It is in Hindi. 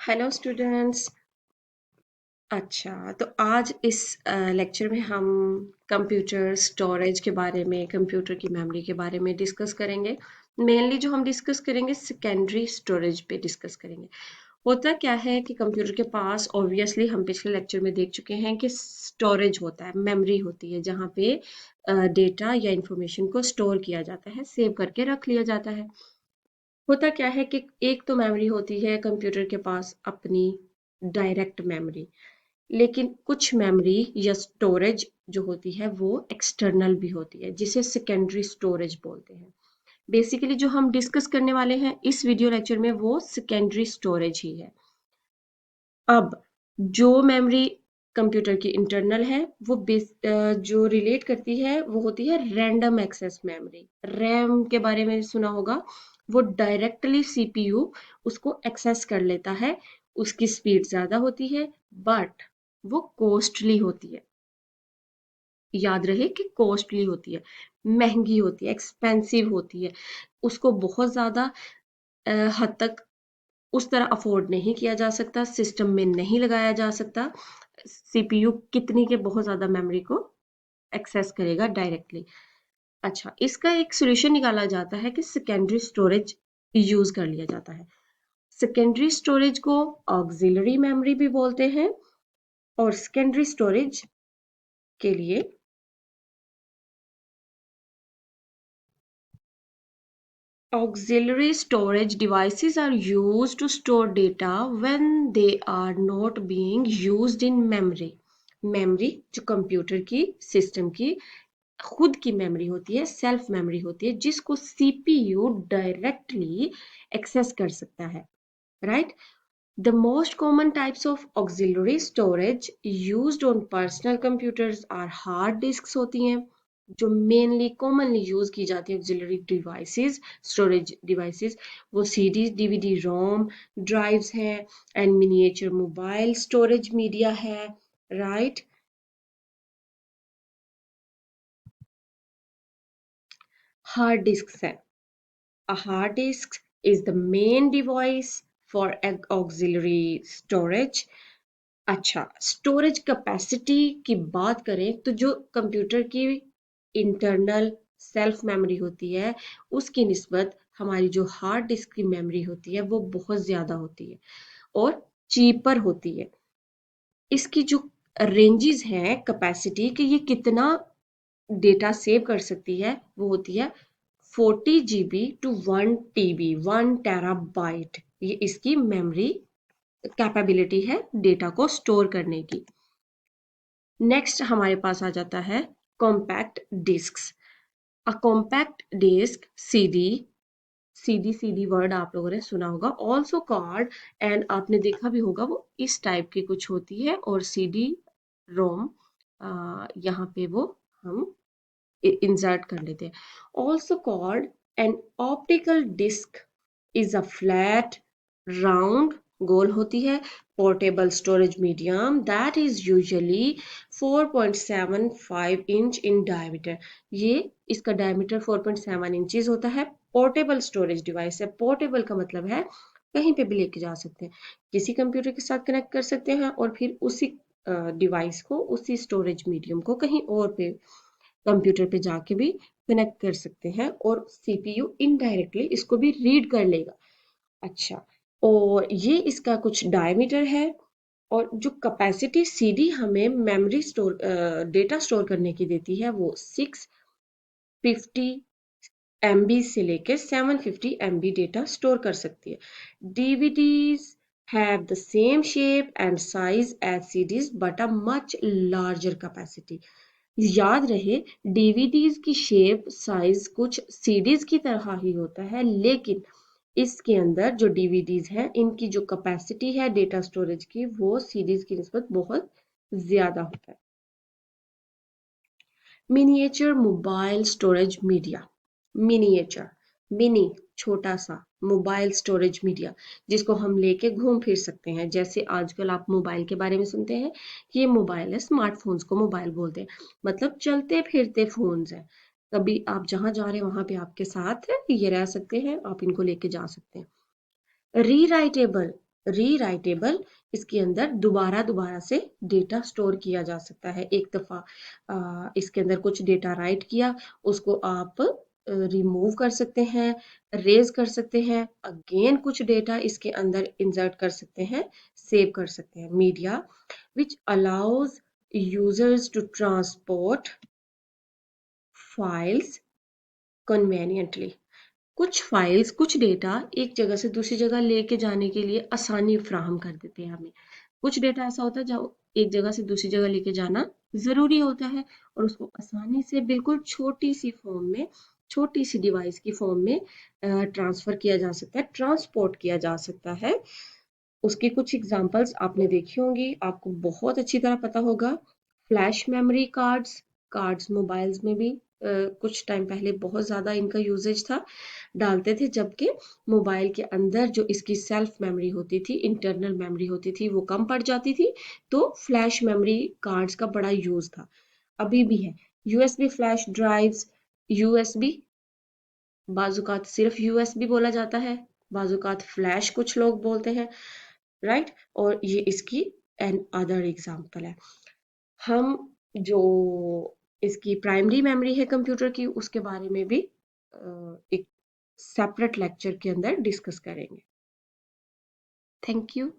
Hello students. अच्छा, तो आज इस लेक्चर में हम कंप्यूटर स्टोरेज के बारे में, कंप्यूटर की मेमोरी के बारे में डिस्कस करेंगे। मेनली जो हम डिस्कस करेंगे सेकेंडरी स्टोरेज पे डिस्कस करेंगे। होता क्या है कि कंप्यूटर के पास ऑब्वियसली हम पिछले लेक्चर में देख चुके हैं कि स्टोरेज होता है, मेमोरी होती है जहाँ पे डेटा या इंफॉर्मेशन को स्टोर किया जाता है, सेव करके रख लिया जाता है। होता क्या है कि एक तो मेमोरी होती है कंप्यूटर के पास अपनी डायरेक्ट मेमोरी, लेकिन कुछ मेमोरी या स्टोरेज जो होती है वो एक्सटर्नल भी होती है जिसे सेकेंडरी स्टोरेज बोलते हैं। बेसिकली जो हम डिस्कस करने वाले हैं इस वीडियो लेक्चर में वो सेकेंडरी स्टोरेज ही है। अब जो मेमोरी कंप्यूटर की इंटरनल है वो जो रिलेट करती है वो होती है रैंडम एक्सेस मेमोरी। रैम के बारे में सुना होगा। वो डायरेक्टली सीपीयू उसको एक्सेस कर लेता है। उसकी स्पीड ज्यादा होती है बट वो कॉस्टली होती है। याद रहे कि कॉस्टली होती है, महंगी होती है, एक्सपेंसिव होती है। उसको बहुत ज्यादा हद तक उस तरह अफोर्ड नहीं किया जा सकता, सिस्टम में नहीं लगाया जा सकता। सीपीयू कितनी के बहुत ज्यादा मेमोरी को एक्सेस करेगा डायरेक्टली। अच्छा, इसका एक सॉल्यूशन निकाला जाता है कि सेकेंडरी स्टोरेज यूज कर लिया जाता है। सेकेंडरी स्टोरेज को ऑक्सिलरी मेमोरी भी बोलते हैं और सेकेंडरी स्टोरेज के लिए auxiliary storage devices are used to store data when they are not being used in memory. Memory जो कंप्यूटर की सिस्टम की खुद की मेमोरी होती है, सेल्फ मेमोरी होती है जिसको सीपीयू डायरेक्टली एक्सेस कर सकता है, right? The most common types of auxiliary storage used on personal computers are hard disks होती हैं जो मेनली कॉमनली यूज की जाती है। ऑक्सिलरी डिवाइसेस, स्टोरेज डिवाइसेस, वो सीडी, डीवीडी, रोम, ड्राइव्स हैं and miniature mobile storage media है, राइट? हार्ड डिस्क है। A hard disk is the main device for auxiliary storage. अच्छा, स्टोरेज कैपेसिटी की बात करें तो जो कंप्यूटर की इंटरनल सेल्फ मेमोरी होती है उसकी निस्बत हमारी जो हार्ड डिस्क की मेमोरी होती है वो बहुत ज्यादा होती है और चीपर होती है। इसकी जो रेंजेस हैं कैपेसिटी कि ये कितना डेटा सेव कर सकती है वो होती है 40 GB टू 1 TB, 1 TB। ये इसकी मेमोरी कैपेबिलिटी है डेटा को स्टोर करने की। नेक्स्ट हमारे पास आ जाता है compact discs. A compact disc CD, CD word आप लोगों ने सुना होगा, ऑल्सो कॉल्ड, एंड आपने देखा भी होगा वो इस टाइप की कुछ होती है। और सीडी रोम यहाँ पे वो हम इंसर्ट कर लेते हैं। Also called an optical disc is a flat round, गोल होती है, portable storage medium that is usually 4.75 inch in diameter. ये इसका डायमीटर 4.7 इंचेस होता है। पोर्टेबल स्टोरेज डिवाइस है। पोर्टेबल का मतलब है कहीं पे भी लेके जा सकते हैं, किसी कंप्यूटर के साथ कनेक्ट कर सकते हैं और फिर उसी डिवाइस को, उसी स्टोरेज मीडियम को कहीं और पे कंप्यूटर पे जाके भी कनेक्ट कर सकते हैं और सीपीयू इनडायरेक्टली इसको भी रीड कर लेगा। अच्छा, और ये इसका कुछ डायमीटर है। और जो कैपेसिटी सीडी हमें मेमोरी स्टोर डेटा स्टोर करने की देती है वो 650 MB से लेकर 750 MB डेटा स्टोर कर सकती है। DVDs have the same shape and size as CDs but a much larger capacity. याद रहे डीवीडीज की शेप साइज कुछ सीडीज की तरह ही होता है, लेकिन इसके अंदर जो डीवीडीज हैं इनकी जो कैपेसिटी है डेटा स्टोरेज की वो सीडीज की निस्बत बहुत ज्यादा होता है। Miniature mobile storage media. Miniature, mini, छोटा सा, मोबाइल स्टोरेज मीडिया जिसको हम लेके घूम फिर सकते हैं। जैसे आजकल आप मोबाइल के बारे में सुनते हैं कि ये मोबाइल है, स्मार्टफोन्स को मोबाइल बोलते हैं, मतलब चलते फिरते फोन्स हैं। कभी आप जहां जा रहे हैं वहां पे आपके साथ ये रह सकते हैं, आप इनको लेके जा सकते हैं। रीराइटेबल रीराइटेबल, इसके अंदर दोबारा दोबारा से डेटा स्टोर किया जा सकता है। एक दफ़ा इसके अंदर कुछ डेटा राइट किया, उसको आप रिमूव कर सकते हैं, रेज कर सकते हैं, अगेन कुछ डेटा इसके अंदर इंसर्ट कर सकते हैं, सेव कर सकते हैं। Media which allows users to transport files conveniently. कुछ फाइल्स, कुछ डेटा एक जगह से दूसरी जगह लेके जाने के लिए आसानी फ्राहम कर देते हैं हमें। कुछ डेटा ऐसा होता है जो एक जगह से दूसरी जगह लेके जाना ज़रूरी होता है और उसको आसानी से बिल्कुल छोटी सी फॉर्म में, छोटी सी डिवाइस की फॉर्म में ट्रांसफ़र किया जा सकता है, ट्रांसपोर्ट किया जा सकता है। उसकी कुछ एग्जांपल्स आपने देखी होंगी, आपको बहुत अच्छी तरह पता होगा। Flash memory cards, cards mobiles में भी कुछ टाइम पहले बहुत ज़्यादा इनका यूजेज था, डालते थे, जबकि मोबाइल के अंदर जो इसकी सेल्फ मेमोरी होती थी, इंटरनल मेमोरी होती थी, वो कम पड़ जाती थी, तो फ्लैश मेमोरी कार्ड्स का बड़ा यूज था, अभी भी है। यूएसबी फ्लैश ड्राइव्स, यूएसबी बाजुकात सिर्फ यूएसबी बोला जाता है, बाजुकात फ्लैश कुछ लोग बोलते हैं, राइट। और ये इसकी एन अदर एग्जांपल है। हम जो इसकी प्राइमरी मेमोरी है कंप्यूटर की, उसके बारे में भी एक सेपरेट लेक्चर के अंदर डिस्कस करेंगे। Thank you.